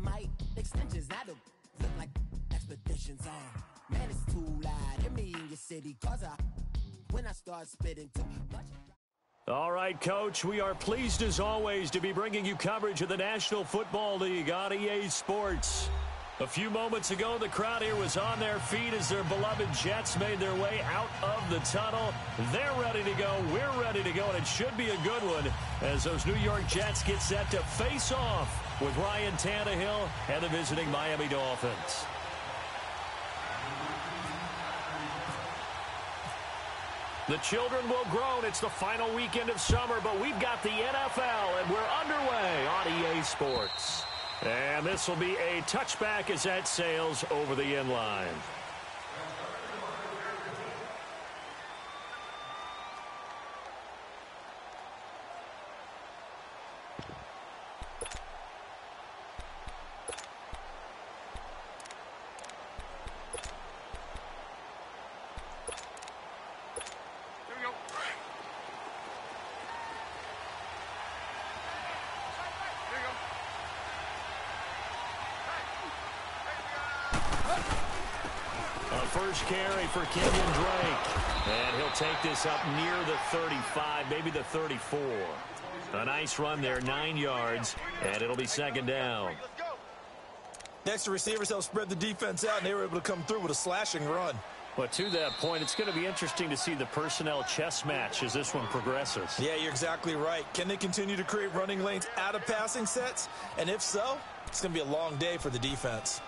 my extensions, that'll look like expeditions on. Man, it's too loud. Hear me in your city, cause when I start spitting too much. All right, Coach, we are pleased as always to be bringing you coverage of the National Football League on EA Sports. A few moments ago, the crowd here was on their feet as their beloved Jets made their way out of the tunnel. They're ready to go. We're ready to go, and it should be a good one as those New York Jets get set to face off with Ryan Tannehill and the visiting Miami Dolphins. The children will groan. It's the final weekend of summer, but we've got the NFL, and we're underway on EA Sports. And this will be a touchback as that sails over the end line. First carry for Kenyon Drake. And he'll take this up near the 35, maybe the 34. A nice run there, 9 yards, and it'll be second down. Next, receivers help spread the defense out, and they were able to come through with a slashing run. But to that point, it's going to be interesting to see the personnel chess match as this one progresses. Yeah, you're exactly right. Can they continue to create running lanes out of passing sets? And if so, it's going to be a long day for the defense.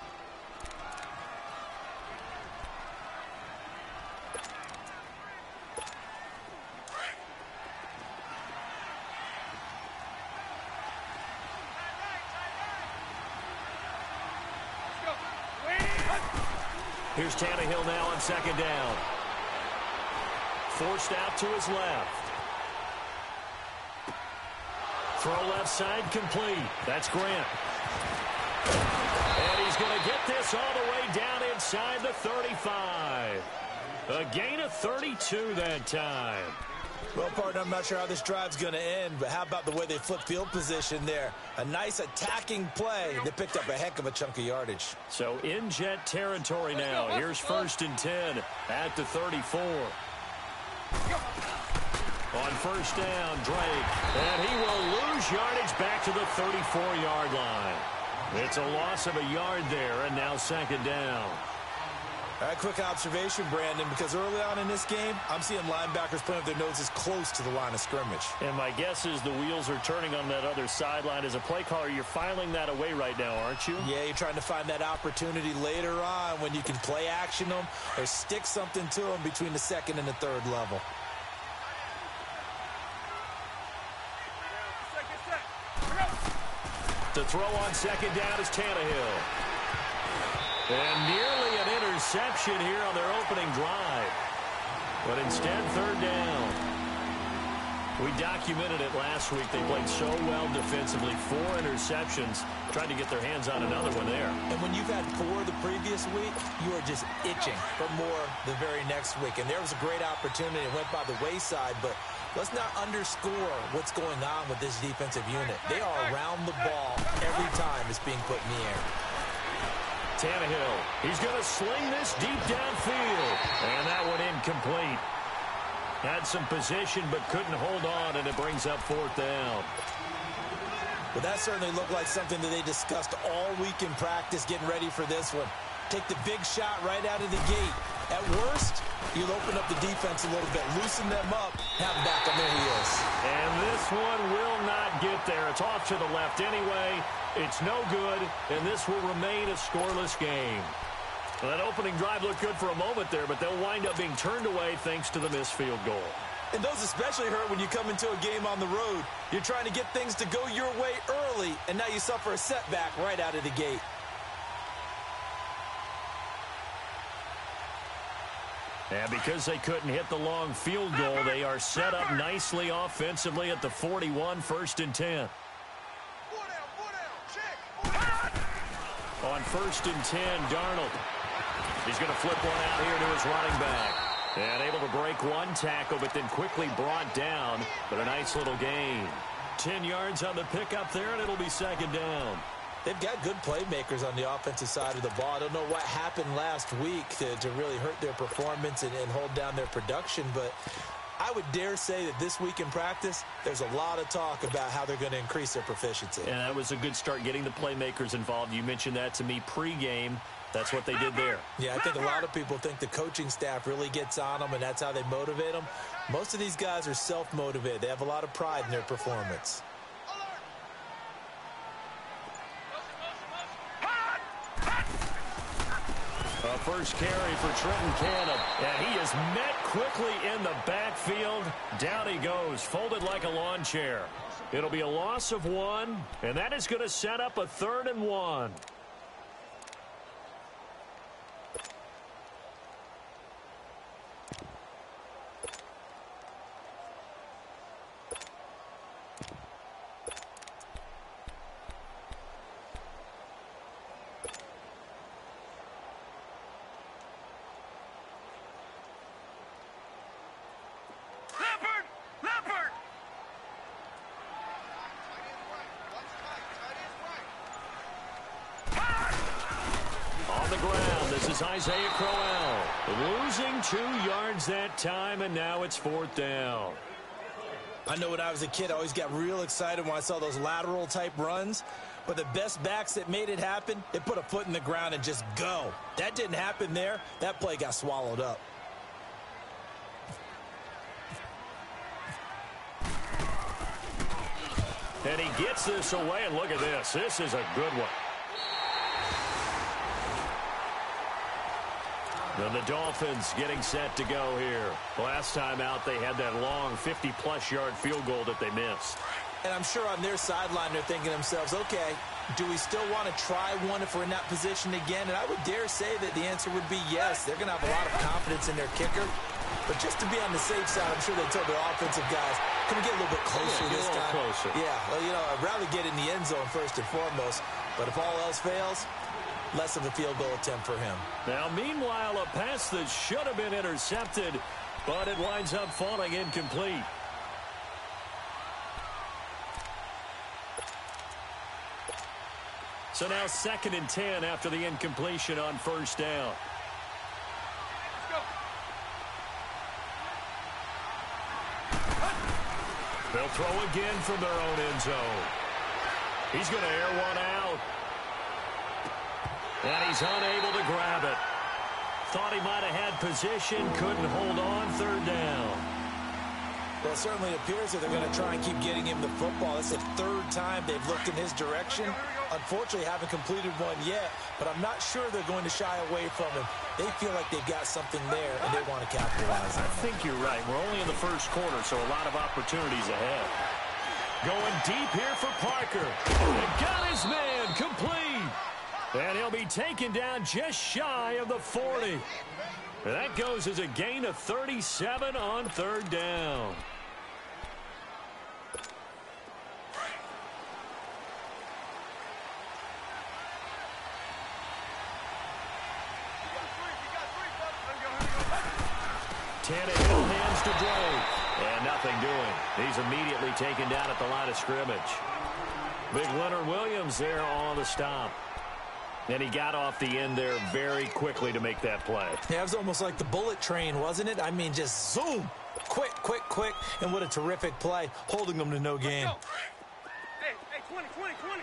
Here's Tannehill now on second down. Forced out to his left. Throw left side complete. That's Grant. And he's going to get this all the way down inside the 35. A gain of 32 that time. Well, partner, I'm not sure how this drive's going to end, but how about the way they flip field position there? A nice attacking play. They picked up a heck of a chunk of yardage. So in Jet territory now. Here's 1st and 10 at the 34. On first down, Drake. And he will lose yardage back to the 34-yard line. It's a loss of a yard there, and now second down. All right, quick observation, Brandon, because early on in this game, I'm seeing linebackers playing with their noses close to the line of scrimmage. And my guess is the wheels are turning on that other sideline. As a play caller, you're filing that away right now, aren't you? Yeah, you're trying to find that opportunity later on when you can play action them or stick something to them between the second and the third level. The throw on second down is Tannehill. And nearly an interception here on their opening drive. But instead, third down. We documented it last week. They played so well defensively. 4 interceptions. Tried to get their hands on another one there. And when you've had 4 the previous week, you are just itching for more the very next week. And there was a great opportunity. It went by the wayside, but let's not underscore what's going on with this defensive unit. They are around the ball every time it's being put in the air. Tannehill, he's going to sling this deep downfield. And that one incomplete. Had some position but couldn't hold on, and it brings up 4th down. Well, that certainly looked like something that they discussed all week in practice getting ready for this one. Take the big shot right out of the gate. At worst, you'll open up the defense a little bit, loosen them up, have him back on their heels. And this one will not get there. It's off to the left anyway. It's no good, and this will remain a scoreless game. Well, that opening drive looked good for a moment there, but they'll wind up being turned away thanks to the missed field goal. And those especially hurt when you come into a game on the road. You're trying to get things to go your way early, and now you suffer a setback right out of the gate. And because they couldn't hit the long field goal, they are set up nicely offensively at the 41, 1st and 10. On 1st and 10, Darnold. He's going to flip one out here to his running back. And able to break one tackle, but then quickly brought down. But a nice little gain. 10 yards on the pickup there, and it'll be second down. They've got good playmakers on the offensive side of the ball. I don't know what happened last week to really hurt their performance and hold down their production, but I would dare say that this week in practice, there's a lot of talk about how they're going to increase their proficiency. And that was a good start, getting the playmakers involved. You mentioned that to me pregame. That's what they did there. Yeah, I think a lot of people think the coaching staff really gets on them, and that's how they motivate them. Most of these guys are self-motivated. They have a lot of pride in their performance. A first carry for Trenton Cannon, and he is met quickly in the backfield. Down he goes, folded like a lawn chair. It'll be a loss of 1, and that is going to set up a 3rd and 1. Isaiah Crowell losing 2 yards that time, and now it's 4th down. I know when I was a kid, I always got real excited when I saw those lateral type runs. But the best backs that made it happen, they put a foot in the ground and just go. That didn't happen there. That play got swallowed up. And he gets this away, and look at this. This is a good one. And the Dolphins getting set to go here. Last time out, they had that long 50-plus yard field goal that they missed. And I'm sure on their sideline, they're thinking to themselves, okay, do we still want to try one if we're in that position again? And I would dare say that the answer would be yes. They're going to have a lot of confidence in their kicker. But just to be on the safe side, I'm sure they told their offensive guys, can we get a little bit closer this time? Closer. Yeah, well, you know, I'd rather get in the end zone first and foremost. But if all else fails, less of a field goal attempt for him. Now, meanwhile, a pass that should have been intercepted, but it winds up falling incomplete. So now 2nd and 10 after the incompletion on 1st down. They'll throw again from their own end zone. He's going to air one out. And he's unable to grab it. Thought he might have had position, couldn't hold on, 3rd down. Well, it certainly appears that they're going to try and keep getting him the football. That's the 3rd time they've looked in his direction. Unfortunately, haven't completed one yet, but I'm not sure they're going to shy away from him. They feel like they've got something there, and they want to capitalize on it. I think you're right. We're only in the 1st quarter, so a lot of opportunities ahead. Going deep here for Parker. And got his man complete. And he'll be taken down just shy of the 40. And that goes as a gain of 37 on 3rd down. Tannehill hands to Drake. And nothing doing. He's immediately taken down at the line of scrimmage. Big Leonard Williams there on the stop. And he got off the end there very quickly to make that play. Yeah, it was almost like the bullet train, wasn't it? I mean, just zoom. Quick, quick, quick. And what a terrific play, holding them to no gain. Hey, 20. Hey, 20.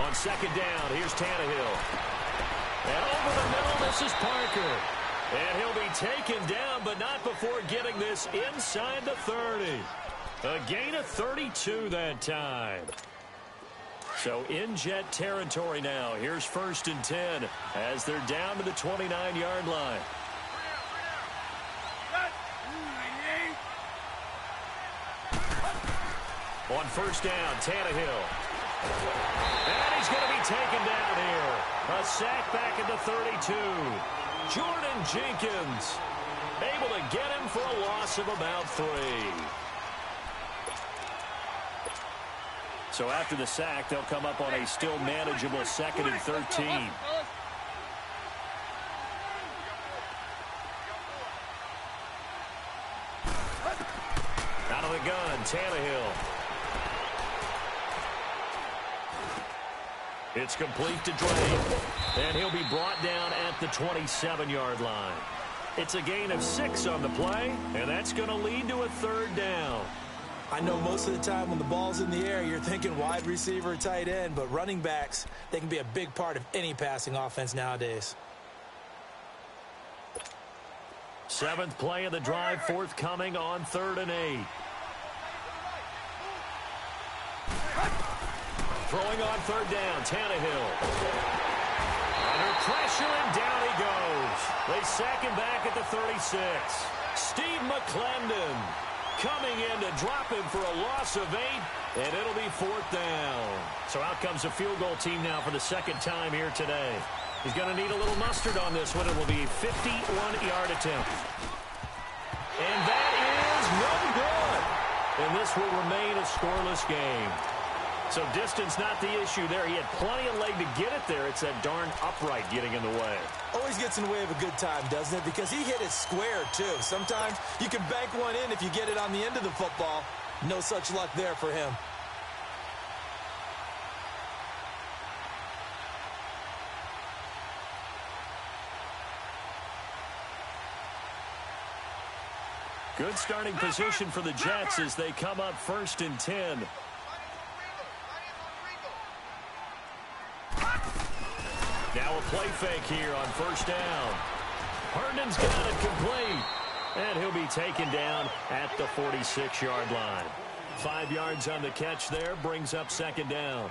On 2nd down, here's Tannehill. And over the middle, this is Parker. And he'll be taken down, but not before getting this inside the 30. A gain of 32 that time. So in Jet territory now. Here's 1st and 10 as they're down to the 29-yard line. On 1st down, Tannehill. And he's going to be taken down here. A sack back at the 32. Jordan Jenkins able to get him for a loss of about 3. So after the sack, they'll come up on a still manageable 2nd and 13. the gun, Tannehill. It's complete to Drake, and he'll be brought down at the 27-yard line. It's a gain of 6 on the play, and that's going to lead to a third down. I know most of the time when the ball's in the air, you're thinking wide receiver, tight end, but running backs, they can be a big part of any passing offense nowadays. 7th play of the drive forthcoming on 3rd and 8. Throwing on 3rd down, Tannehill. Under pressure, and down he goes. They sack him back at the 36. Steve McClendon coming in to drop him for a loss of 8, and it'll be 4th down. So out comes a field goal team now for the second time here today. He's going to need a little mustard on this one. It will be a 51-yard attempt. And that is no good. And this will remain a scoreless game. So distance not the issue there. He had plenty of leg to get it there. It's that darn upright getting in the way. Always gets in the way of a good time, doesn't it? Because he hit it square, too. Sometimes you can bank one in if you get it on the end of the football. No such luck there for him. Good starting position for the Jets as they come up 1st and 10. Now a play fake here on 1st down. Herndon's got it complete. And he'll be taken down at the 46-yard line. 5 yards on the catch there, brings up 2nd down.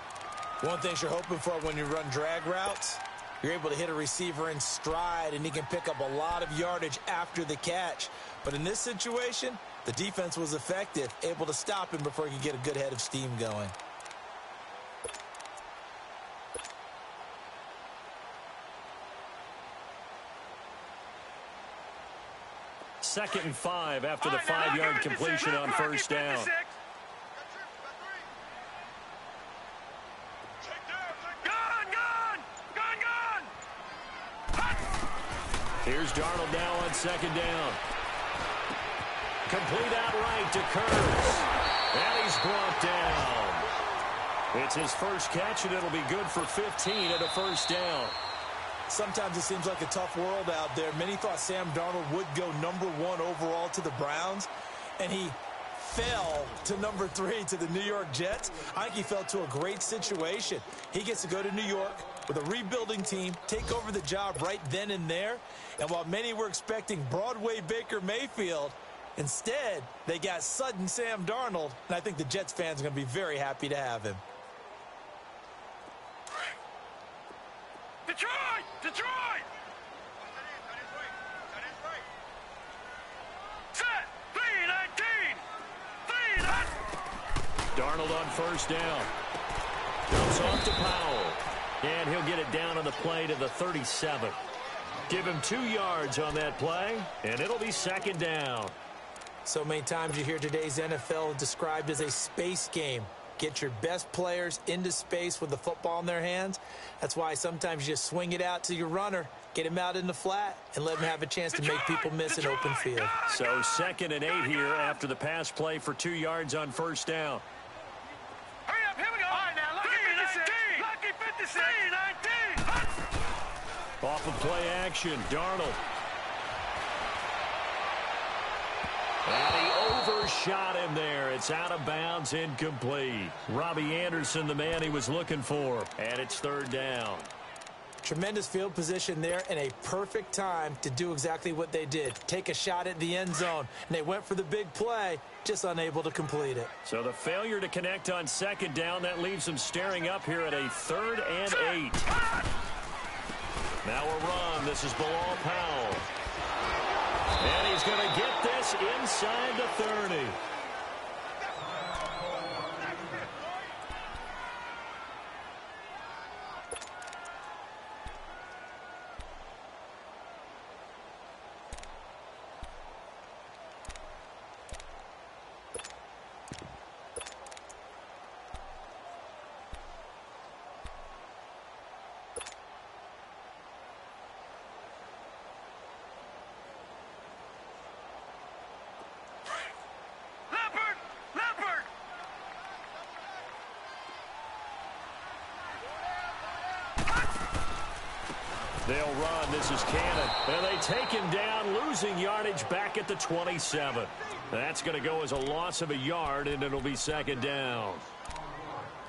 One thing you're hoping for when you run drag routes, you're able to hit a receiver in stride, and he can pick up a lot of yardage after the catch. But in this situation, the defense was effective, able to stop him before he could get a good head of steam going. Second and 5 after the 5-yard completion on 1st down. Here's Darnold now on 2nd down. Complete outright to Kurtz. And he's brought down. It's his first catch, and it'll be good for 15 at a 1st down. Sometimes it seems like a tough world out there. Many thought Sam Darnold would go #1 overall to the Browns, and he fell to #3 to the New York Jets. I think he fell to a great situation. He gets to go to New York with a rebuilding team, take over the job right then and there. And while many were expecting Broadway Baker Mayfield, instead, they got sudden Sam Darnold, and I think the Jets fans are going to be very happy to have him. Detroit! Detroit! Set! 3-19! Darnold on 1st down. Dumps off to Powell. And he'll get it down on the play to the 37. Give him 2 yards on that play, and it'll be 2nd down. So many times you hear today's NFL described as a space game. Get your best players into space with the football in their hands. That's why sometimes you just swing it out to your runner, get him out in the flat, and let him have a chance to make people miss an open field. So 2nd and 8 here after the pass play for 2 yards on 1st down. Hurry up, here we go. All right, now, lucky 56. Lucky 56. 3-19. Off of play action, Darnold. And he overshot him there. It's out of bounds, incomplete. Robbie Anderson, the man he was looking for. And it's 3rd down. Tremendous field position there and a perfect time to do exactly what they did. Take a shot at the end zone. And they went for the big play, just unable to complete it. So the failure to connect on 2nd down, that leaves them staring up here at a 3rd and 8. Now a run. This is Bilal Powell. And he's going to get this inside the 30. They'll run. This is Cannon. And they take him down, losing yardage back at the 27. That's going to go as a loss of a yard, and it'll be second down.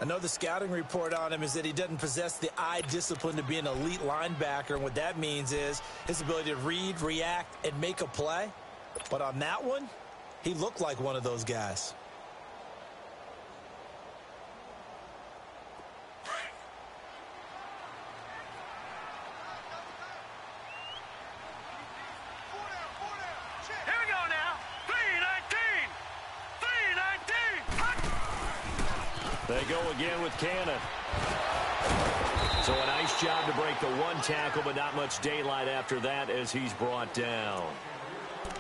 I know the scouting report on him is that he doesn't possess the eye discipline to be an elite linebacker, and what that means is his ability to read, react, and make a play. But on that one, he looked like one of those guys. They go again with Cannon. So a nice job to break the one tackle, but not much daylight after that as he's brought down.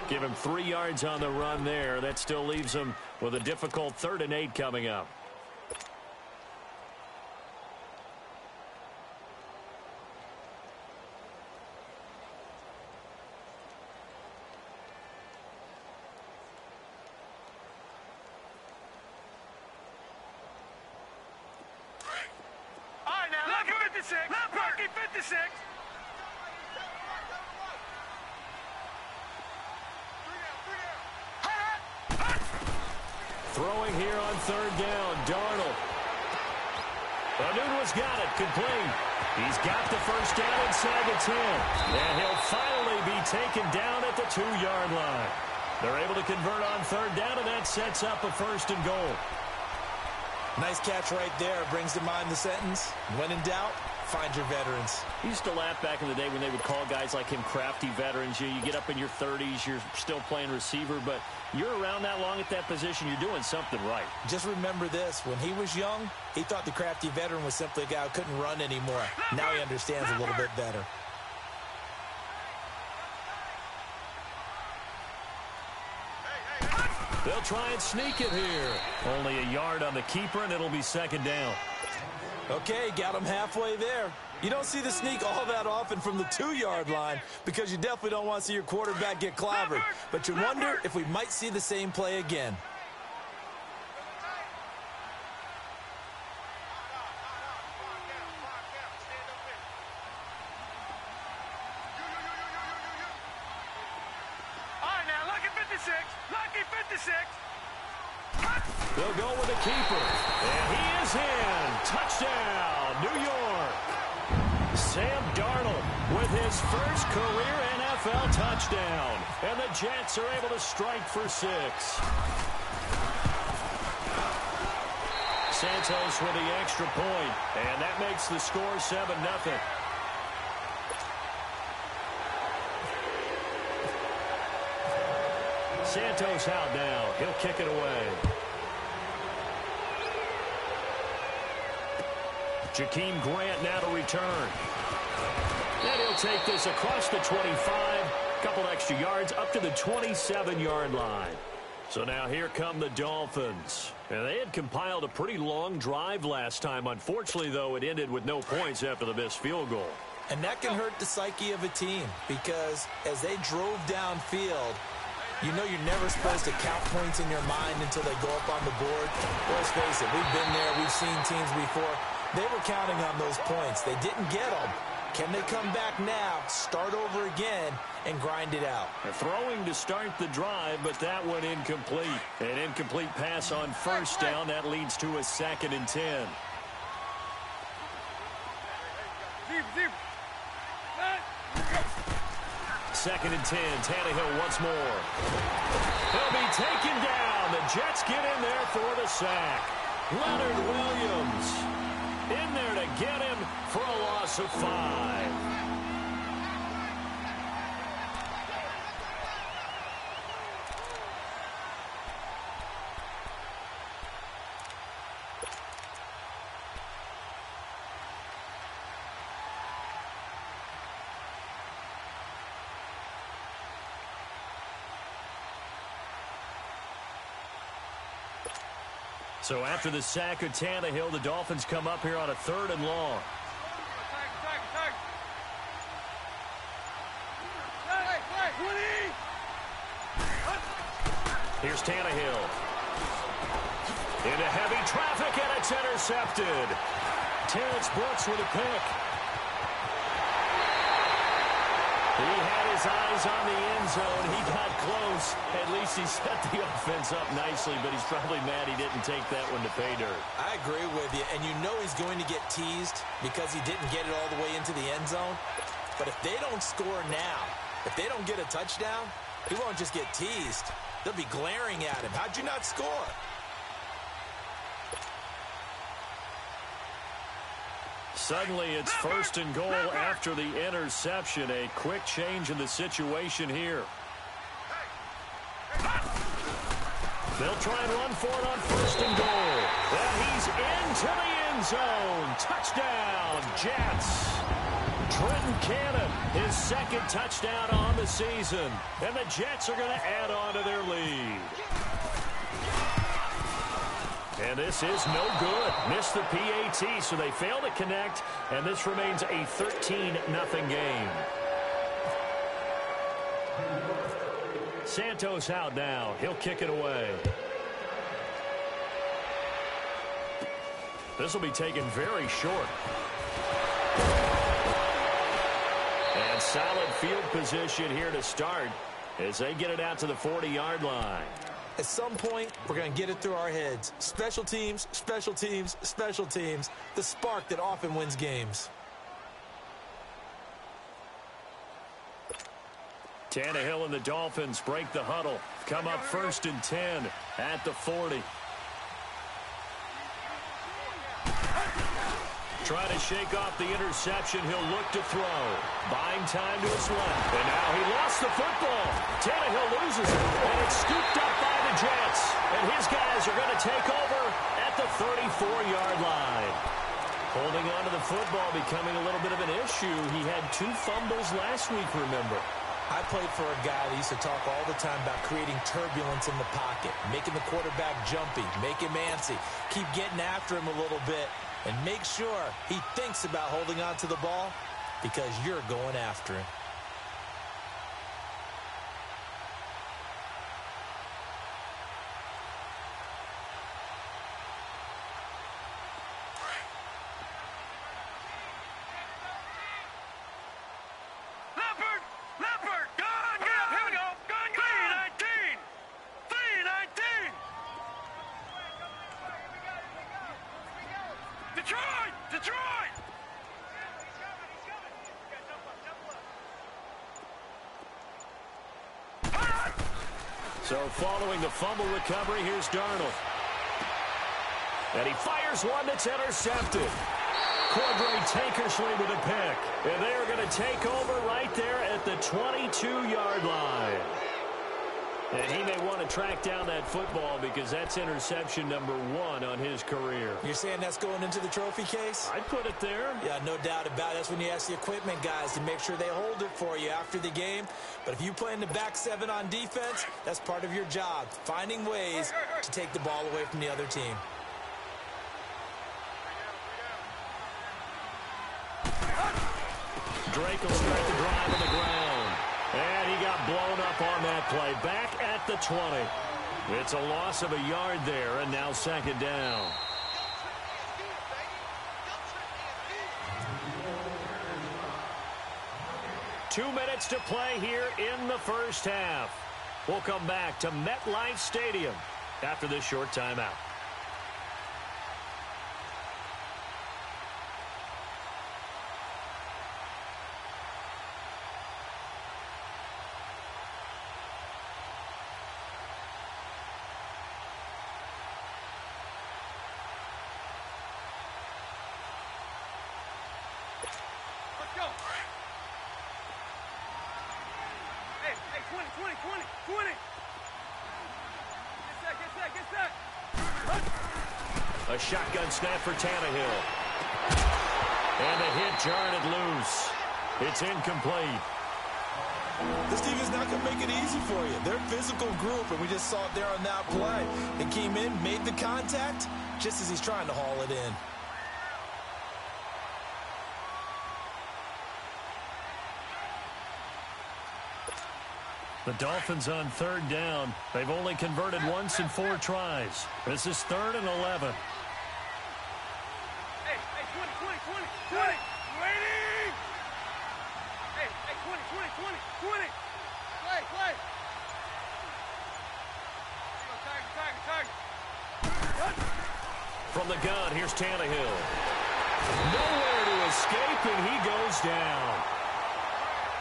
Give him 3 yards on the run there. That still leaves him with a difficult 3rd and 8 coming up. Lucky 56. Throwing here on 3rd down, Darnold. Anunua's got it, complete. He's got the first down inside the 10. And he'll finally be taken down at the 2-yard line. They're able to convert on 3rd down, and that sets up a 1st and goal. Nice catch right there. Brings to mind the sentence, when in doubt, find your veterans. I used to laugh back in the day when they would call guys like him crafty veterans. You get up in your 30s, you're still playing receiver, but you're around that long at that position, you're doing something right. Just remember this. When he was young, he thought the crafty veteran was simply a guy who couldn't run anymore. Now he understands a little bit better. They'll try and sneak it here. Only a yard on the keeper, and it'll be 2nd down. Okay, got him halfway there. You don't see the sneak all that often from the 2-yard line because you definitely don't want to see your quarterback get clobbered. But you wonder if we might see the same play again. Lucky 56. They'll go with the keeper. And he is in. Touchdown, New York. Sam Darnold with his first career NFL touchdown. And the Jets are able to strike for 6. Santos with the extra point. And that makes the score 7-0. Santos out now. He'll kick it away. Jakeem Grant now to return. And he'll take this across the 25. Couple extra yards up to the 27-yard line. So now here come the Dolphins. And they had compiled a pretty long drive last time. Unfortunately, though, it ended with no points after the missed field goal. And that can hurt the psyche of a team because as they drove downfield, you know you're never supposed to count points in your mind until they go up on the board. Let's face it, we've been there. We've seen teams before. They were counting on those points. They didn't get them. Can they come back now, start over again, and grind it out? They're throwing to start the drive, but that went incomplete. An incomplete pass on 1st down. That leads to a 2nd and 10. Second and 10. Tannehill once more. He'll be taken down. The Jets get in there for the sack. Leonard Williams in there to get him for a loss of 5. So after the sack of Tannehill, the Dolphins come up here on a 3rd and long. Here's Tannehill. Into heavy traffic, and it's intercepted. Terrence Brooks with a pick. He had his eyes on the end zone. He got close. At least he set the offense up nicely, but he's probably mad he didn't take that one to pay dirt. I agree with you, and you know he's going to get teased because he didn't get it all the way into the end zone. But if they don't score now, if they don't get a touchdown, he won't just get teased. They'll be glaring at him. How'd you not score? Suddenly, it's 1st and goal after the interception. A quick change in the situation here. They'll try and run for it on 1st and goal. And he's into the end zone. Touchdown, Jets. Trenton Cannon, his 2nd touchdown on the season. And the Jets are going to add on to their lead. And this is no good. Missed the PAT, so they fail to connect, and this remains a 13-0 game. Santos out now. He'll kick it away. This will be taken very short. And solid field position here to start as they get it out to the 40-yard line. At some point, we're going to get it through our heads. Special teams, special teams, special teams. The spark that often wins games. Tannehill and the Dolphins break the huddle. Come up 1st and 10 at the 40. Trying to shake off the interception. He'll look to throw. Buying time to his left. And now he lost the football. Tannehill loses it. And it's scooped up by the Jets. And his guys are going to take over at the 34-yard line. Holding on to the football becoming a little bit of an issue. He had 2 fumbles last week, remember. I played for a guy that used to talk all the time about creating turbulence in the pocket, making the quarterback jumpy, make him antsy, keep getting after him a little bit, and make sure he thinks about holding on to the ball because you're going after him. So following the fumble recovery, here's Darnold. And he fires one that's intercepted. Cordray Tankersley with a pick. And they are going to take over right there at the 22-yard line. And he may want to track down that football because that's interception number 1 on his career. You're saying that's going into the trophy case? I'd put it there. Yeah, no doubt about it. That's when you ask the equipment guys to make sure they hold it for you after the game. But if you play in the back 7 on defense, that's part of your job, finding ways to take the ball away from the other team. Drake will start the drive on the ground. And he got blown up on that play. Back at the 20. It's a loss of a yard there, and now 2nd down. Two minutes to play here in the first half. We'll come back to MetLife Stadium after this short timeout. A shotgun snap for Tannehill. And the hit jarred it loose. It's incomplete. This team is not going to make it easy for you. They're a physical group, and we just saw it there on that play. They came in, made the contact, just as he's trying to haul it in. The Dolphins on 3rd down. They've only converted once in 4 tries. This is 3rd and 11. Hey, 20. Waiting! Hey, 20. Play. Target. From the gun, here's Tannehill. Nowhere to escape, and he goes down.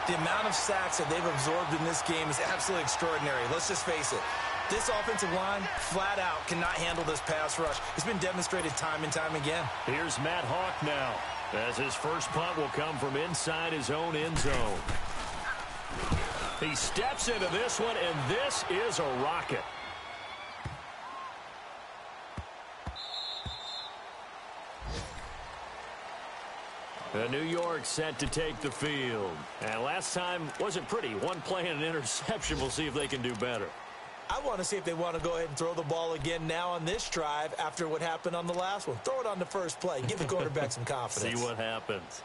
The amount of sacks that they've absorbed in this game is absolutely extraordinary. Let's just face it. This offensive line, flat out, cannot handle this pass rush. It's been demonstrated time and time again. Here's Matt Hawk now, as his first punt will come from inside his own end zone. He steps into this one, and this is a rocket. New York set to take the field. And last time wasn't pretty. One play and an interception. We'll see if they can do better. I want to see if they want to go ahead and throw the ball again now on this drive after what happened on the last one. Throw it on the first play. Give the quarterback some confidence. See what happens.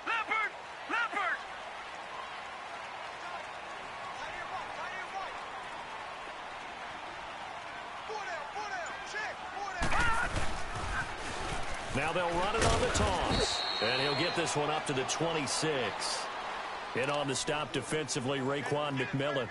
Leopard! Now they'll run it on the toss. And he'll get this one up to the 26. In on the stop defensively, Raekwon McMillan.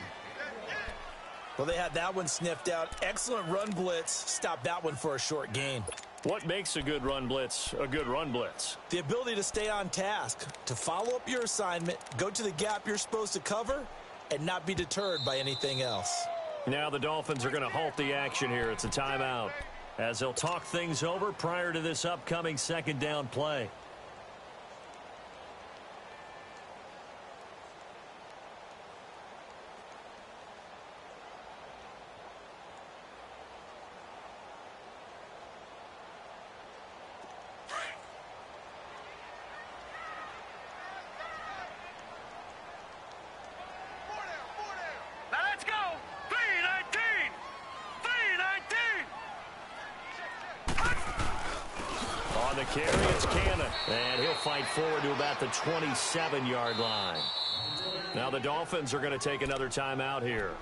Well, they had that one sniffed out. Excellent run blitz. Stop that one for a short gain. What makes a good run blitz a good run blitz? The ability to stay on task, to follow up your assignment, go to the gap you're supposed to cover, and not be deterred by anything else. Now the Dolphins are going to halt the action here. It's a timeout, as they'll talk things over prior to this upcoming second down play. Now let's go! 3-19! On the carry, it's Cannon. And he'll fight forward to about the 27-yard line. Now the Dolphins are going to take another timeout here.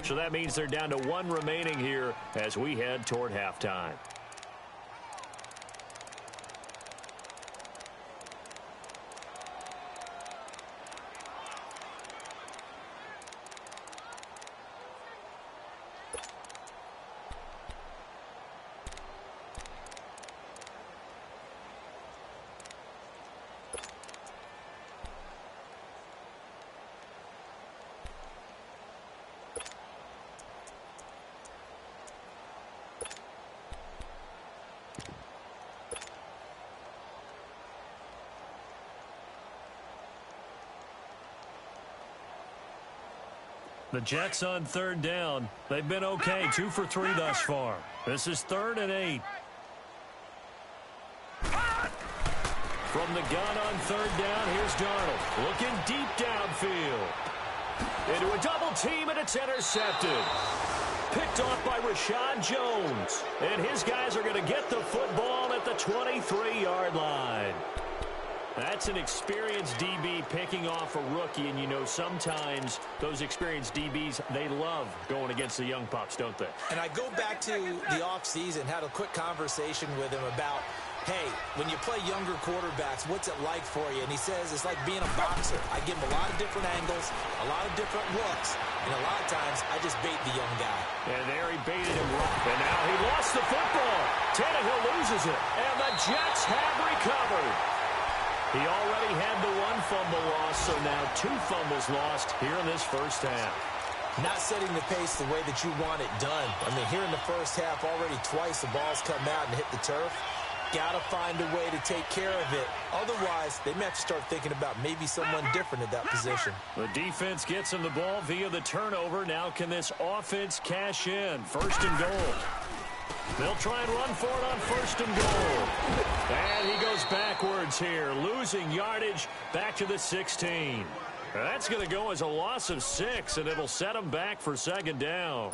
So that means they're down to one remaining here as we head toward halftime. The Jets on third down. They've been okay, 2 for 3 thus far. This is 3rd and 8. From the gun on third down, here's Darnold. Looking deep downfield. Into a double team, and it's intercepted. Picked off by Rashad Jones. And his guys are going to get the football at the 23-yard line. That's an experienced DB picking off a rookie, and you know sometimes those experienced DBs, they love going against the young pups, don't they? And I go back to the offseason, had a quick conversation with him about, hey, when you play younger quarterbacks, what's it like for you? And he says it's like being a boxer. I give him a lot of different angles, a lot of different looks, and a lot of times I just bait the young guy. And there he baited him rough, and now he lost the football. Tannehill loses it, and the Jets have recovered. He already had the 1 fumble loss, so now 2 fumbles lost here in this first half. Not setting the pace the way that you want it done. I mean, here in the first half, already twice the ball's come out and hit the turf. Got to find a way to take care of it. Otherwise, they may have to start thinking about maybe someone different at that position. The defense gets him the ball via the turnover. Now can this offense cash in? 1st and goal. They'll try and run for it on 1st and goal. And he goes backwards here, losing yardage back to the 16. That's going to go as a loss of 6, and it'll set him back for 2nd down.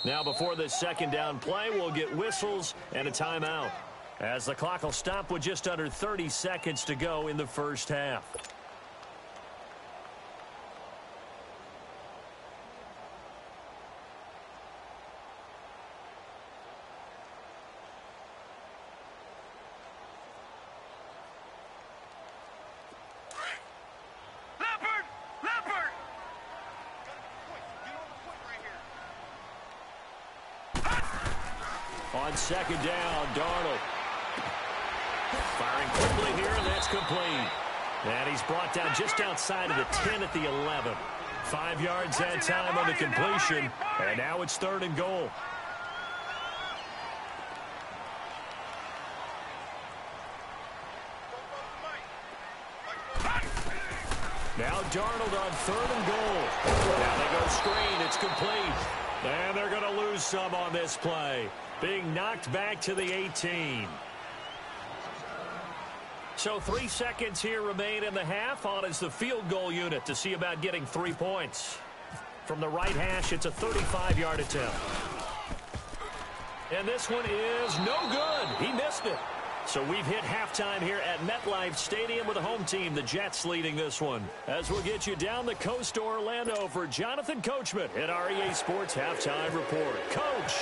Now before this second down play, we'll get whistles and a timeout, as the clock will stop with just under 30 seconds to go in the first half. On second down, Darnold. Firing quickly here, and that's complete. And he's brought down just outside of the 10 at the 11. 5 yards that time on the completion, and now it's 3rd and goal. Now Darnold on 3rd and goal. Now they go screen. It's complete. And they're going to lose some on this play. Being knocked back to the 18. So 3 seconds here remain in the half. On is the field goal unit to see about getting 3 points. From the right hash, it's a 35-yard attempt. And this one is no good. He missed it. So we've hit halftime here at MetLife Stadium with the home team, the Jets, leading this one. As we'll get you down the coast to Orlando for Jonathan Coachman at our EA Sports Halftime Report. Coach!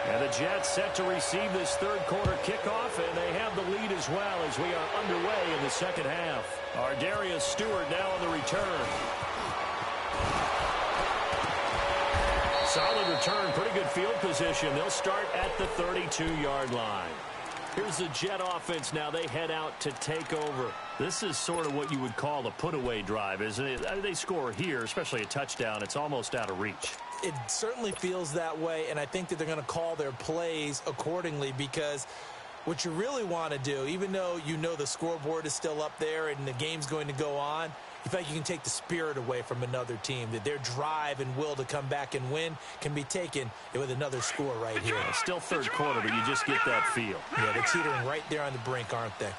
And the Jets set to receive this third quarter kickoff, and they have the lead as well as we are underway in the second half. Our Darius Stewart now on the return. Solid return, pretty good field position. They'll start at the 32-yard line. Here's the Jet offense now. They head out to take over. This is sort of what you would call a put-away drive, isn't it? They score here, especially a touchdown. It's almost out of reach. It certainly feels that way, and I think that they're going to call their plays accordingly, because what you really want to do, even though you know the scoreboard is still up there and the game's going to go on, you feel like you can take the spirit away from another team, that their drive and will to come back and win can be taken with another score right here. Still third quarter, but you just get that feel. Yeah, they're teetering right there on the brink, aren't they?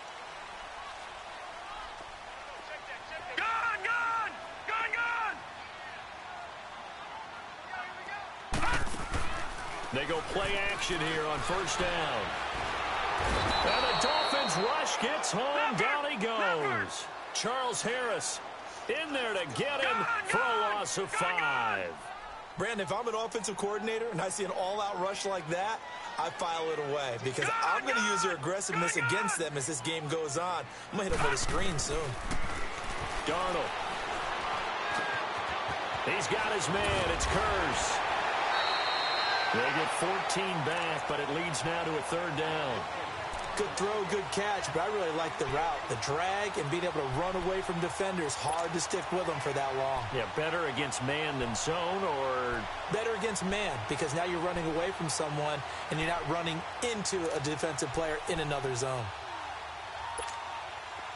They go play action here on first down. And the Dolphins rush gets home. Down he goes. Charles Harris in there to get him for a loss of 5. Brandon, if I'm an offensive coordinator and I see an all-out rush like that, I file it away, because I'm going to use their aggressiveness against them as this game goes on. I'm going to hit them with a screen soon. Darnold. He's got his man. It's Kurz. They get 14 back, but it leads now to a 3rd down. Good throw, good catch, but I really like the route. The drag and being able to run away from defenders, hard to stick with them for that long. Yeah, better against man than zone, or? Better against man, because now you're running away from someone and you're not running into a defensive player in another zone.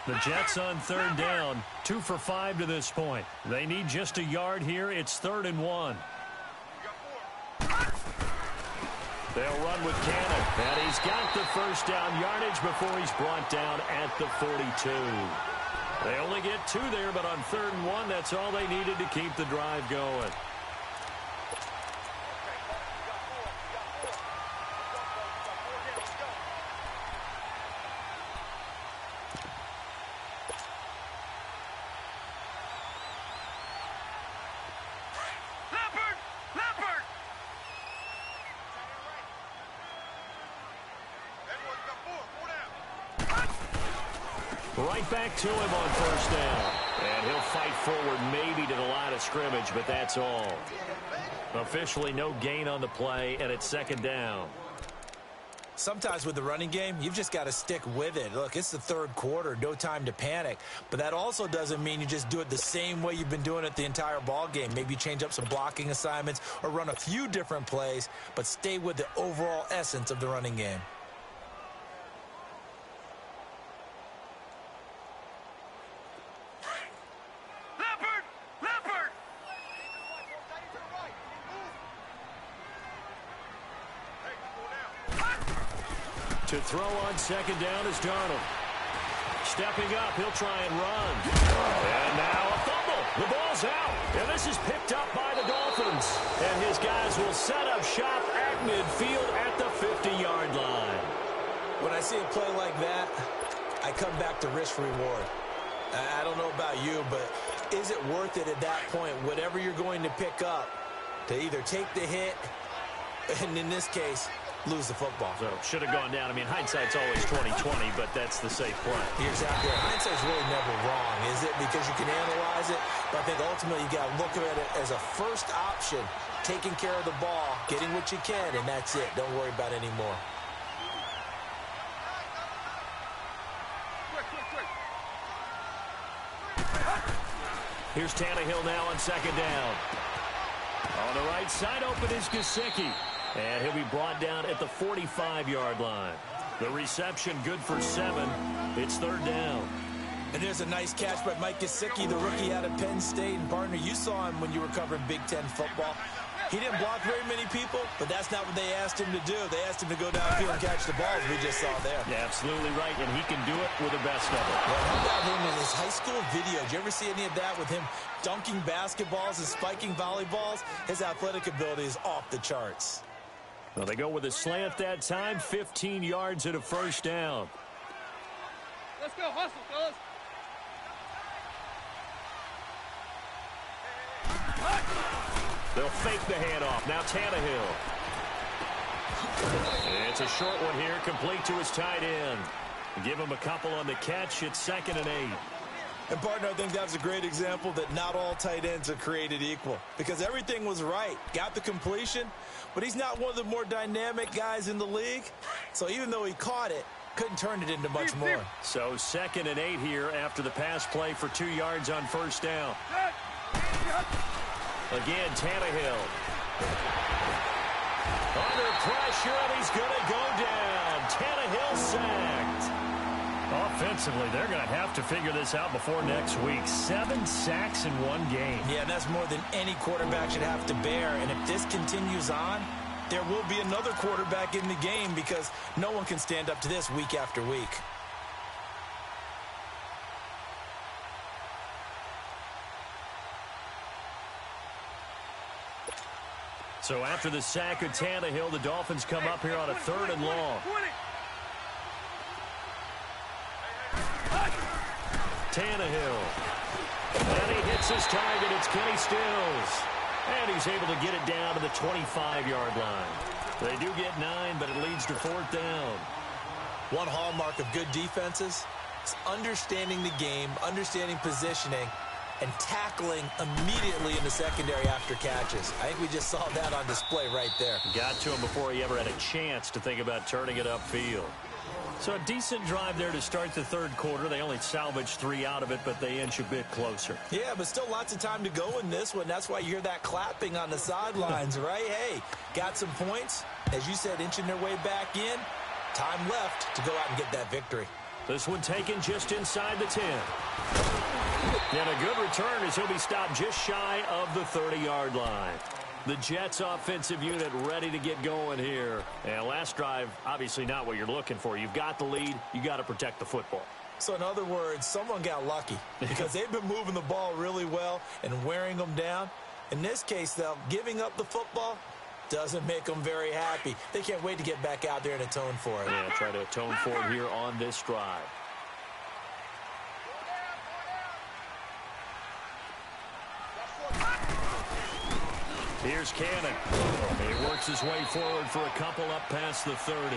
The Jets on 3rd down, 2 for 5 to this point. They need just a yard here. It's 3rd and 1. They'll run with Cannon, and he's got the first down yardage before he's brought down at the 42. They only get 2 there, but on 3rd and 1, that's all they needed to keep the drive going. Right back to him on first down. And he'll fight forward maybe to the line of scrimmage, but that's all. Officially no gain on the play, and it's 2nd down. Sometimes with the running game, you've just got to stick with it. Look, it's the 3rd quarter, no time to panic. But that also doesn't mean you just do it the same way you've been doing it the entire ball game. Maybe change up some blocking assignments or run a few different plays, but stay with the overall essence of the running game. To throw on 2nd down is Darnold. Stepping up, he'll try and run. And now a fumble. The ball's out. And this is picked up by the Dolphins. And his guys will set up shop at midfield at the 50-yard line. When I see a play like that, I come back to risk-reward. I don't know about you, but is it worth it at that point, whatever you're going to pick up, to either take the hit, and in this case, lose the football? So, should have gone down. I mean, hindsight's always 20/20, but that's the safe play. You're exactly right. Hindsight's really never wrong, is it? Because you can analyze it, but I think ultimately you got to look at it as a first option, taking care of the ball, getting what you can, and that's it. Don't worry about it anymore. Here's Tannehill now on second down. On the right side, open is Gesicki. And he'll be brought down at the 45-yard line. The reception good for 7. It's third down. And there's a nice catch by Mike Gesicki, the rookie out of Penn State. And, partner, you saw him when you were covering Big Ten football. He didn't block very many people, but that's not what they asked him to do. They asked him to go downfield and catch the balls we just saw there. Yeah, absolutely right, and he can do it with the best of it. Well, how about him in his high school video? Did you ever see any of that with him dunking basketballs and spiking volleyballs? His athletic ability is off the charts. Well, they go with a slant that time, 15 yards and a first down. Let's go, hustle, fellas. They'll fake the handoff. Now Tannehill. It's a short one here, complete to his tight end. Give him a couple on the catch. It's 2nd and 8. And, partner, I think that was a great example that not all tight ends are created equal, because everything was right. Got the completion, but he's not one of the more dynamic guys in the league. So even though he caught it, couldn't turn it into much more. So 2nd and 8 here after the pass play for 2 yards on first down. Again, Tannehill. Under pressure, and he's going to go down. Tannehill sacked. Offensively, they're going to have to figure this out before next week. 7 sacks in one game. Yeah, that's more than any quarterback should have to bear. And if this continues on, there will be another quarterback in the game, because no one can stand up to this week after week. So after the sack of Tannehill, the Dolphins come up here on a 3rd and long. Tannehill. And he hits his target. It's Kenny Stills. And he's able to get it down to the 25-yard line. They do get 9, but it leads to 4th down. One hallmark of good defenses is understanding the game, understanding positioning, and tackling immediately in the secondary after catches. I think we just saw that on display right there. Got to him before he ever had a chance to think about turning it upfield. So a decent drive there to start the 3rd quarter. They only salvaged 3 out of it, but they inch a bit closer. Yeah, but still lots of time to go in this one. That's why you hear that clapping on the sidelines, right? Hey, got some points. As you said, inching their way back in. Time left to go out and get that victory. This one taken just inside the 10. And a good return as he'll be stopped just shy of the 30-yard line. The Jets offensive unit ready to get going here. And last drive, obviously not what you're looking for. You've got the lead. You got to protect the football. So in other words, someone got lucky, because they've been moving the ball really well and wearing them down. In this case, though, giving up the football doesn't make them very happy. They can't wait to get back out there and atone for it. Yeah, try to atone for it here on this drive. Here's Cannon. He works his way forward for a couple up past the 30.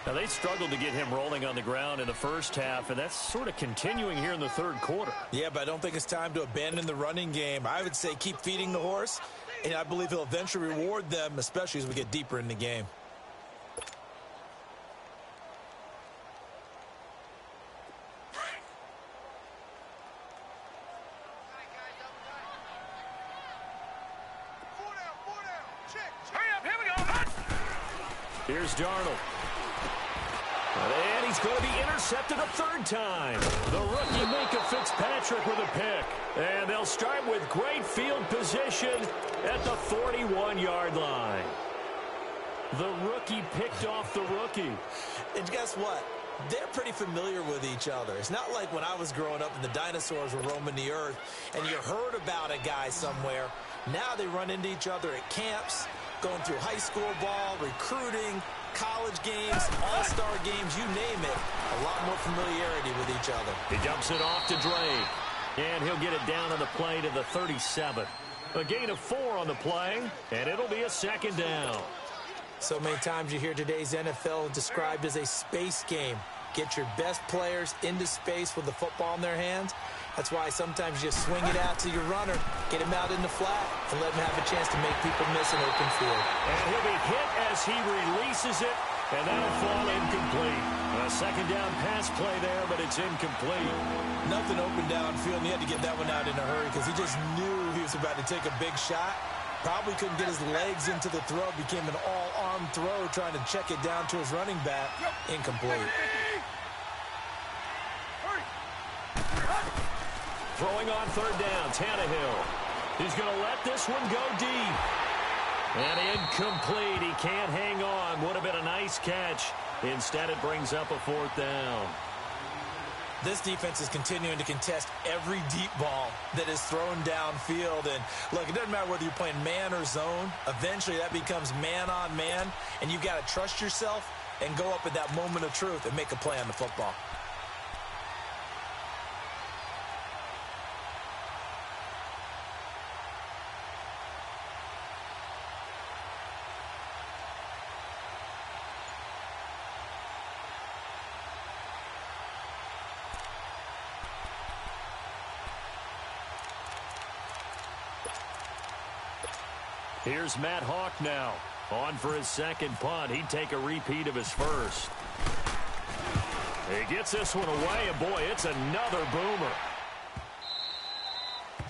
Now, they struggled to get him rolling on the ground in the first half, and that's sort of continuing here in the 3rd quarter. Yeah, but I don't think it's time to abandon the running game. I would say keep feeding the horse, and I believe he'll eventually reward them, especially as we get deeper in the game. Here's Darnold. And he's going to be intercepted a 3rd time. The rookie Minka Fitzpatrick with a pick. And they'll start with great field position at the 41-yard line. The rookie picked off the rookie. And guess what? They're pretty familiar with each other. It's not like when I was growing up and the dinosaurs were roaming the earth and you heard about a guy somewhere. Now they run into each other at camps, going through high school ball, recruiting, college games, all-star games, you name it. A lot more familiarity with each other. He dumps it off to Drake. And he'll get it down on the play to the 37. A gain of 4 on the play, and it'll be a second down. So many times you hear today's NFL described as a space game. Get your best players into space with the football in their hands. That's why sometimes you just swing it out to your runner, get him out in the flat, and let him have a chance to make people miss an open field. And he'll be hit as he releases it, and that'll fall incomplete. A second down pass play there, but it's incomplete. Nothing open downfield, and he had to get that one out in a hurry because he just knew he was about to take a big shot. Probably couldn't get his legs into the throw. Became an all-arm throw trying to check it down to his running back. Incomplete. Throwing on third down, Tannehill. He's going to let this one go deep. And incomplete. He can't hang on. Would have been a nice catch. Instead, it brings up a fourth down. This defense is continuing to contest every deep ball that is thrown downfield. And, look, it doesn't matter whether you're playing man or zone. Eventually, that becomes man-on-man, and you've got to trust yourself and go up at that moment of truth and make a play on the football. Here's Matt Hawk now. On for his second punt. He'd take a repeat of his first. He gets this one away, and boy, it's another boomer.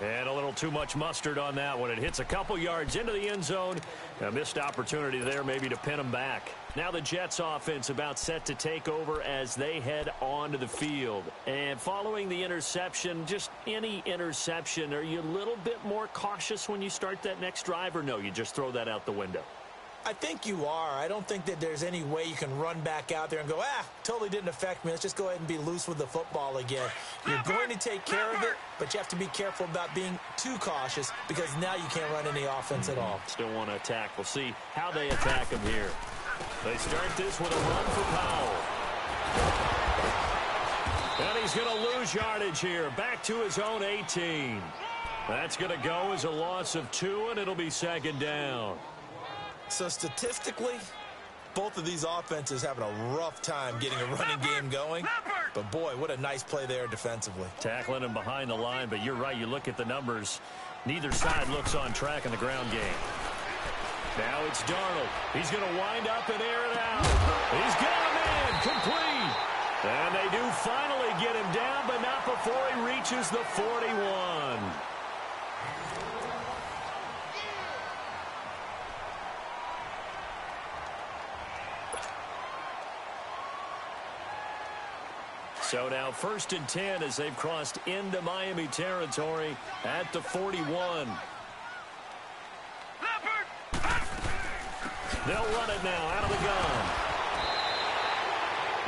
And a little too much mustard on that one. It hits a couple yards into the end zone. A missed opportunity there maybe to pin him back. Now the Jets offense about set to take over as they head onto the field. And following the interception, just any interception, are you a little bit more cautious when you start that next drive, or no, you just throw that out the window? I think you are. I don't think that there's any way you can run back out there and go, totally didn't affect me. Let's just go ahead and be loose with the football again. You're going to take care of it, but you have to be careful about being too cautious because now you can't run any offense at all. Still want to attack. We'll see how they attack him here. They start this with a run for Powell. And he's going to lose yardage here. Back to his own 18. That's going to go as a loss of 2, and it'll be second down. So statistically, both of these offenses having a rough time getting a running game going. But boy, what a nice play there defensively. Tackling him behind the line, but you're right. You look at the numbers. Neither side looks on track in the ground game. Now it's Darnold. He's going to wind up and air it out. He's got a man complete. And they do finally get him down, but not before he reaches the 41. So now 1st and 10 as they've crossed into Miami territory at the 41. They'll run it now out of the gun.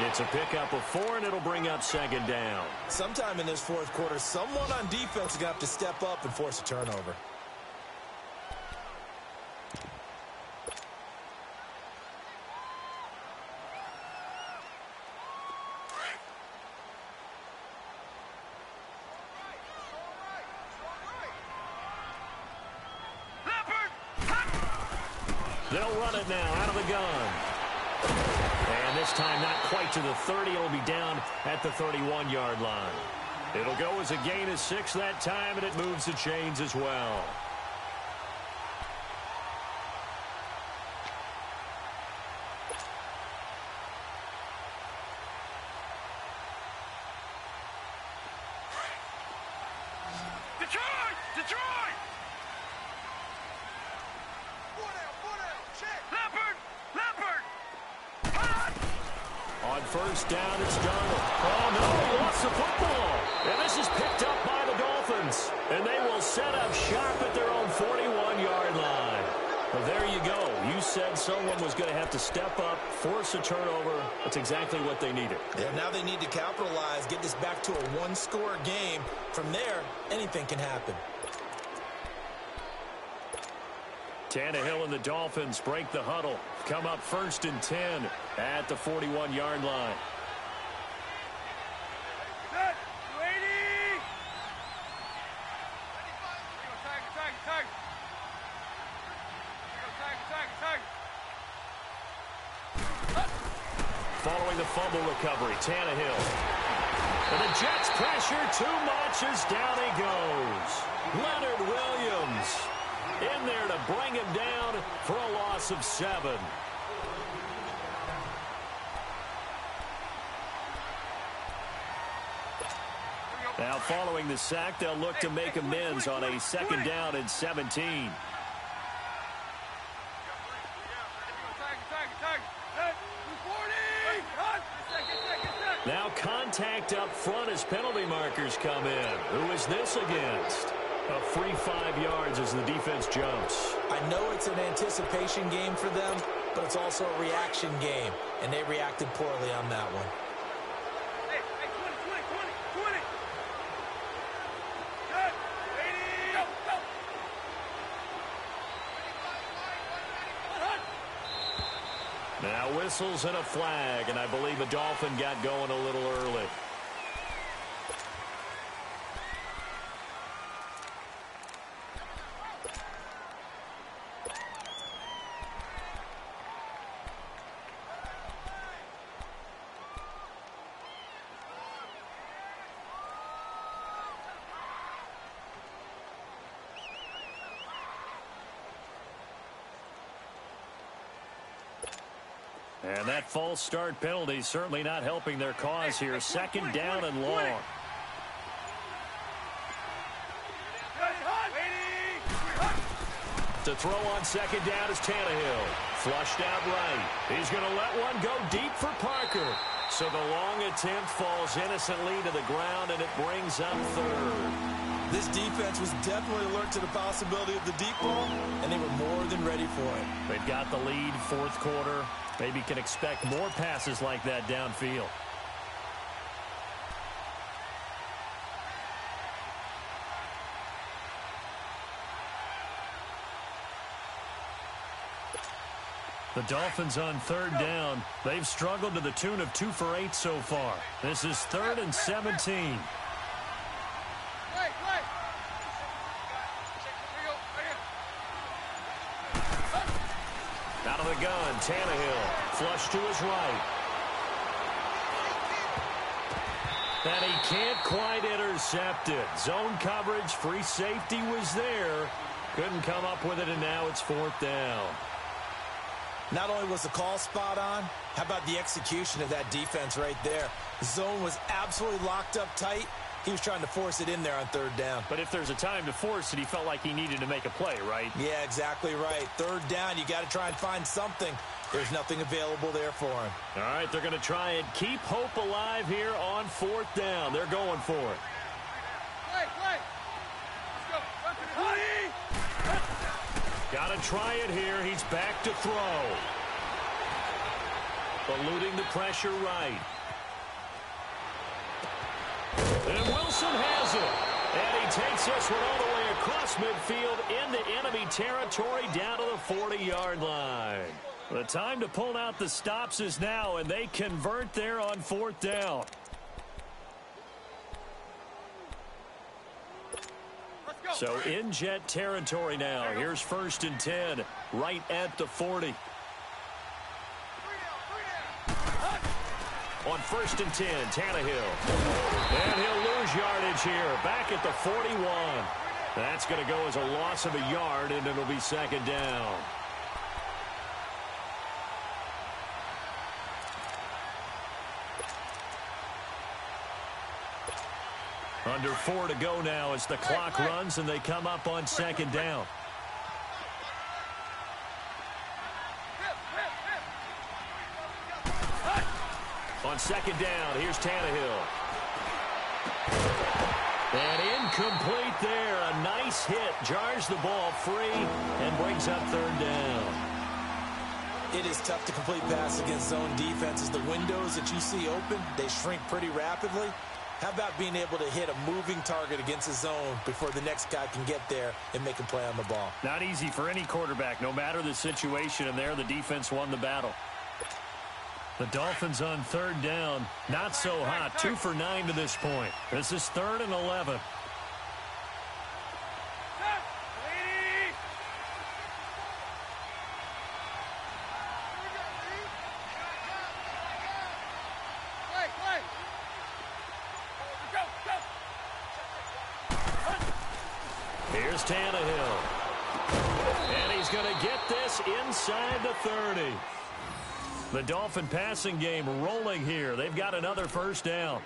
It's a pickup of 4, and it'll bring up second down. Sometime in this fourth quarter, someone on defense is going to have to step up and force a turnover. They'll run it now out of the gun. And this time not quite to the 30. It'll be down at the 31-yard line. It'll go as a gain of 6 that time, and it moves the chains as well. Detroit! On first down, it's Darnold. Oh, no, he lost the football. And this is picked up by the Dolphins. And they will set up shop at their own 41-yard line. Well, there you go. You said someone was going to have to step up, force a turnover. That's exactly what they needed. Yeah, now they need to capitalize, get this back to a one-score game. From there, anything can happen. Tannehill and the Dolphins break the huddle. Come up 1st and 10 at the 41-yard line. Following the fumble recovery, Tannehill. And the Jets pressure too much as down he goes. Leonard Williams in there to bring him down for a loss of 7. Now following the sack, they'll look to make amends on a 2nd down and 17. Now contact up front as penalty markers come in. Who is this against? A free 5 yards as the defense jumps. I know it's an anticipation game for them, but it's also a reaction game, and they reacted poorly on that one. Hey, 20. Good. Ready. Go. Now whistles and a flag, and I believe a Dolphin got going a little early. And that false start penalty certainly not helping their cause here. 2nd down and long. To throw on 2nd down is Tannehill. Flushed out right. He's going to let one go deep for Parker. So the long attempt falls innocently to the ground, and it brings up 3rd. This defense was definitely alert to the possibility of the deep ball, and they were more than ready for it. They've got the lead, 4th quarter. Maybe can expect more passes like that downfield. The Dolphins on 3rd down. They've struggled to the tune of 2 for 8 so far. This is 3rd and 17. Out of the gun, Tannehill. Flush to his right. And he can't quite intercept it. Zone coverage, free safety was there. Couldn't come up with it, and now it's 4th down. Not only was the call spot on, how about the execution of that defense right there? The zone was absolutely locked up tight. He was trying to force it in there on 3rd down. But if there's a time to force it, he felt like he needed to make a play, right? Yeah, exactly right. 3rd down, you got to try and find something. There's nothing available there for him. All right, they're going to try and keep hope alive here on 4th down. They're going for it. Play. Let's go. Got to try it here. He's back to throw. Eluding the pressure right. And Wilson has it. And he takes this one all the way across midfield into enemy territory down to the 40-yard line. The time to pull out the stops is now, and they convert there on 4th down. So in Jet territory now. Here's 1st and 10 right at the 40. On 1st and 10, Tannehill. And he'll lose yardage here. Back at the 41. That's going to go as a loss of a yard, and it'll be 2nd down. Under 4 to go now as the clock runs, and they come up on 2nd down. On 2nd down, here's Tannehill. And incomplete there. A nice hit. Jars the ball free and brings up 3rd down. It is tough to complete passes against zone defenses. The windows that you see open, they shrink pretty rapidly. How about being able to hit a moving target against the zone before the next guy can get there and make a play on the ball? Not easy for any quarterback, no matter the situation, and there the defense won the battle. The Dolphins on third down, not so hot, 2 for 9 to this point. This is 3rd and 11. Here's Tannehill. And he's going to get this inside the 30. The Dolphin passing game rolling here. They've got another first down.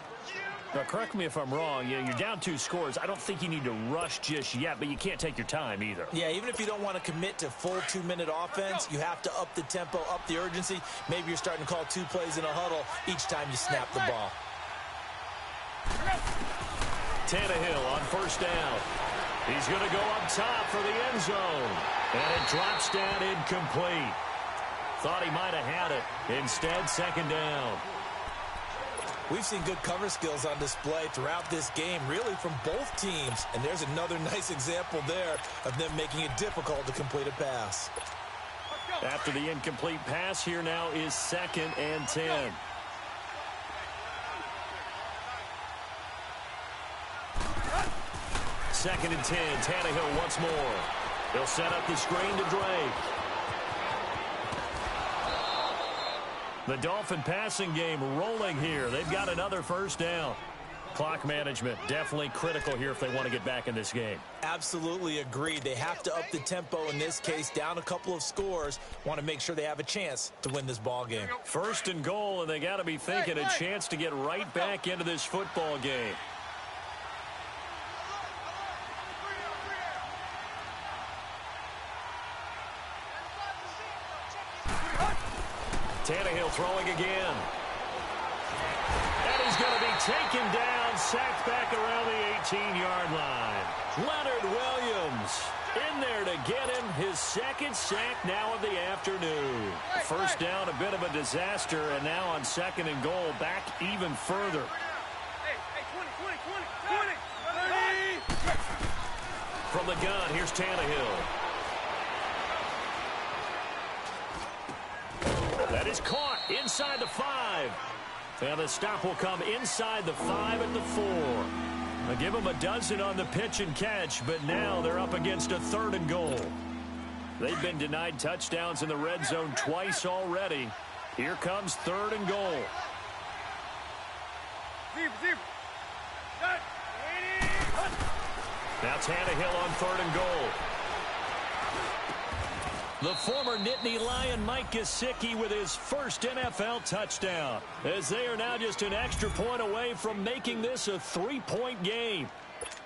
Now, correct me if I'm wrong. You're down 2 scores. I don't think you need to rush just yet, but you can't take your time either. Yeah, even if you don't want to commit to full 2-minute offense, you have to up the tempo, up the urgency. Maybe you're starting to call 2 plays in a huddle each time you snap the ball. Tannehill on first down. He's going to go up top for the end zone. And it drops down incomplete. Thought he might have had it. Instead, second down. We've seen good cover skills on display throughout this game, really from both teams. And there's another nice example there of them making it difficult to complete a pass. After the incomplete pass, here now is 2nd and 10. Second and 10. Tannehill once more. They'll set up the screen to Drake. The Dolphin passing game rolling here. They've got another first down. Clock management definitely critical here if they want to get back in this game. Absolutely agreed. They have to up the tempo in this case, down a couple of scores. Want to make sure they have a chance to win this ball game. First and goal, and they got to be thinking a chance to get right back into this football game. Tannehill throwing again. And he's going to be taken down, sacked back around the 18-yard line. Leonard Williams in there to get him his 2nd sack now of the afternoon. First down, a bit of a disaster, and now on 2nd and goal, back even further. From the gun, here's Tannehill. That is caught inside the 5. And the stop will come inside the 5 at the 4. They'll give them a dozen on the pitch and catch, but now they're up against a 3rd and goal. They've been denied touchdowns in the red zone twice already. Here comes 3rd and goal. Now Tannehill on 3rd and goal. The former Nittany Lion Mike Gesicki with his first NFL touchdown, as they are now just an extra point away from making this a 3-point game.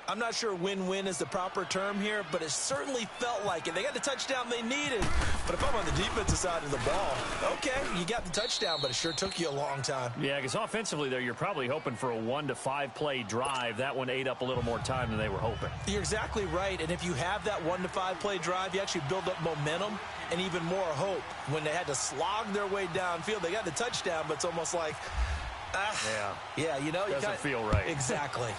I'm not sure win-win is the proper term here, but it certainly felt like it. They got the touchdown they needed. But if I'm on the defensive side of the ball, okay, you got the touchdown, but it sure took you a long time. Yeah, because offensively there, you're probably hoping for a 1 to 5 play drive. That one ate up a little more time than they were hoping. You're exactly right, and if you have that 1 to 5 play drive, you actually build up momentum and even more hope. When they had to slog their way downfield, they got the touchdown, but it's almost like, yeah, you know, doesn't feel right. Exactly.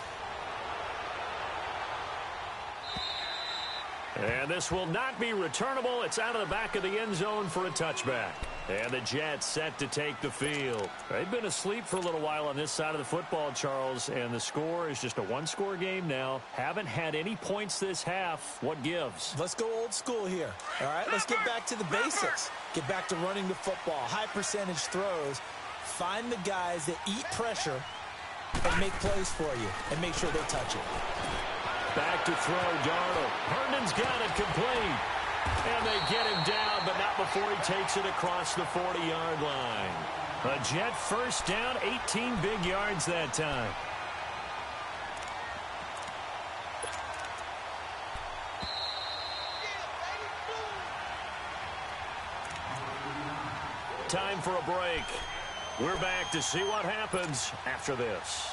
And this will not be returnable. It's out of the back of the end zone for a touchback. And the Jets set to take the field. They've been asleep for a little while on this side of the football, Charles, and the score is just a 1-score game now. Haven't had any points this half. What gives? Let's go old school here. All right, let's get back to the basics. Get back to running the football, high percentage throws. Find the guys that eat pressure and make plays for you and make sure they touch it. Back to throw, Darnold. Herndon's got it complete. And they get him down, but not before he takes it across the 40-yard line. A Jet first down, 18 big yards that time. Time for a break. We're back to see what happens after this.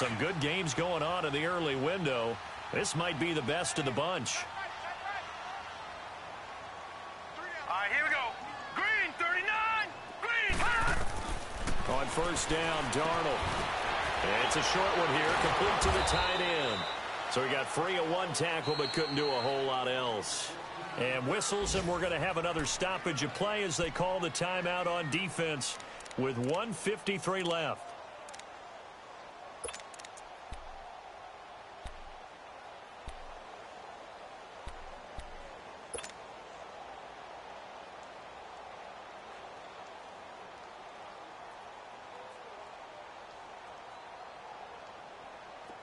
Some good games going on in the early window. This might be the best of the bunch. All right, here we go. Green, 39. Green. On first down, Darnold. It's a short one here, complete to the tight end. So he got free of one tackle but couldn't do a whole lot else. And whistles, and we're going to have another stoppage of play as they call the timeout on defense with 1:53 left.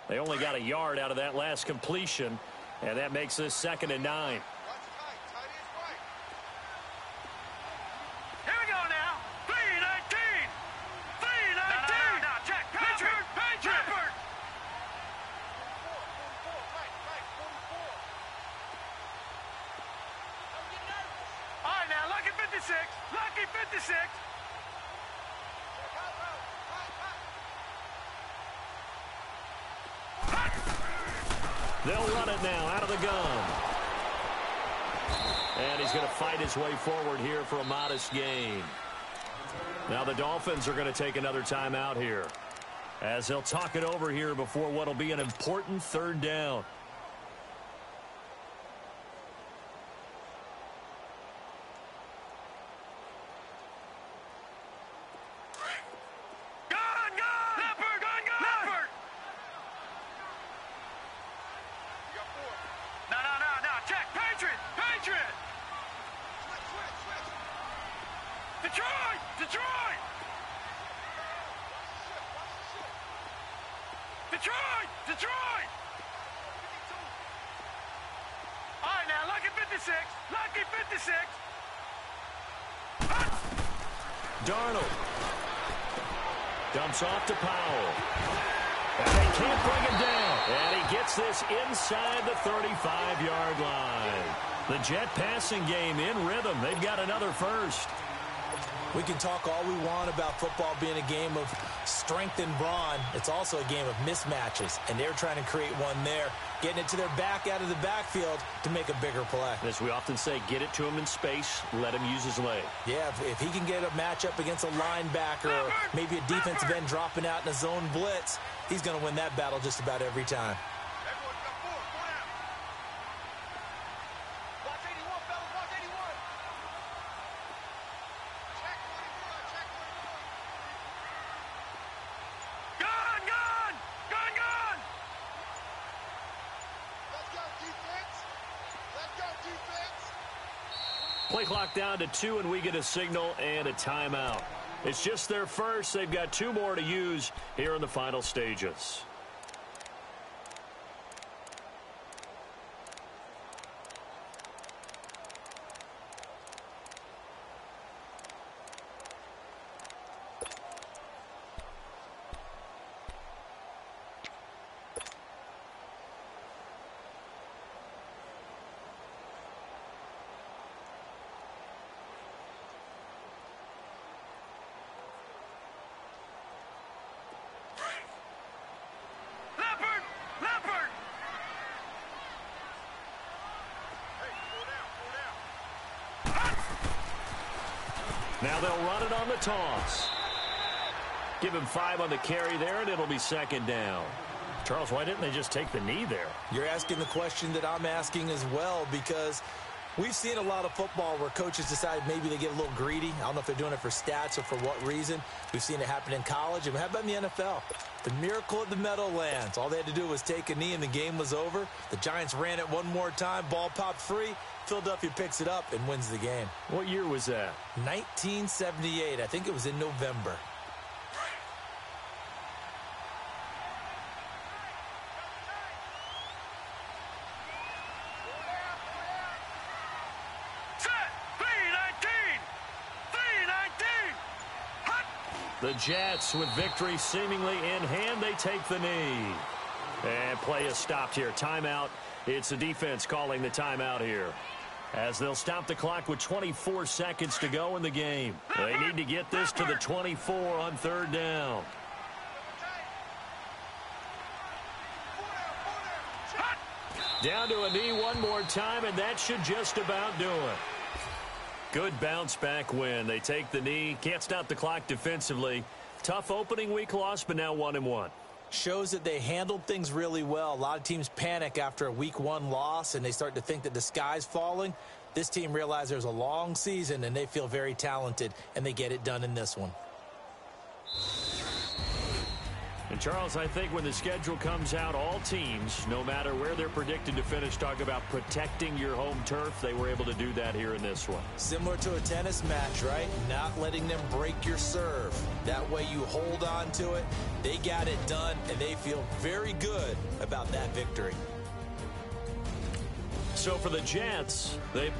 They only got a yard out of that last completion, and that makes this 2nd and 9. Here we go now. 3-19. 3-19. Now, check. Patriot. Patriot. All right, now, lucky 56. Lucky 56. They'll run it now out of the gun. And he's going to fight his way forward here for a modest gain. Now the Dolphins are going to take another timeout here, as they'll talk it over here before what will be an important 3rd down. Detroit! All right, now, lucky 56. Lucky 56. Darnold dumps off to Powell. And they can't bring him down. And he gets this inside the 35-yard line. The Jet passing game in rhythm. They've got another first. We can talk all we want about football being a game of strength and brawn. It's also a game of mismatches, and they're trying to create one there, getting it to their back out of the backfield to make a bigger play. As we often say, get it to him in space, let him use his leg. Yeah, if he can get a matchup against a linebacker or maybe a defensive end dropping out in a zone blitz, he's going to win that battle just about every time. Play clock down to 2, and we get a signal and a timeout. It's just their first. They've got 2 more to use here in the final stages. Now they'll run it on the toss. Give him 5 on the carry there, and it'll be 2nd down. Charles, why didn't they just take the knee there? You're asking the question that I'm asking as well, because we've seen a lot of football where coaches decide maybe they get a little greedy. I don't know if they're doing it for stats or for what reason. We've seen it happen in college. And how about in the NFL? The miracle of the Meadowlands. All they had to do was take a knee, and the game was over. The Giants ran it one more time. Ball popped free. Philadelphia picks it up and wins the game. What year was that? 1978. I think it was in November. The Jets, with victory seemingly in hand, they take the knee. And play is stopped here. Timeout. It's the defense calling the timeout here, as they'll stop the clock with 24 seconds to go in the game. They need to get this to the 24 on 3rd down. Down to a knee one more time, and that should just about do it. Good bounce-back win. They take the knee. Can't stop the clock defensively. Tough opening week loss, but now 1-1. Shows that they handled things really well. A lot of teams panic after a week 1 loss, and they start to think that the sky's falling. This team realized there's a long season, and they feel very talented, and they get it done in this one. And, Charles, I think when the schedule comes out, all teams, no matter where they're predicted to finish, talk about protecting your home turf. They were able to do that here in this one. Similar to a tennis match, right? Not letting them break your serve. That way you hold on to it. They got it done, and they feel very good about that victory. So for the Jets, they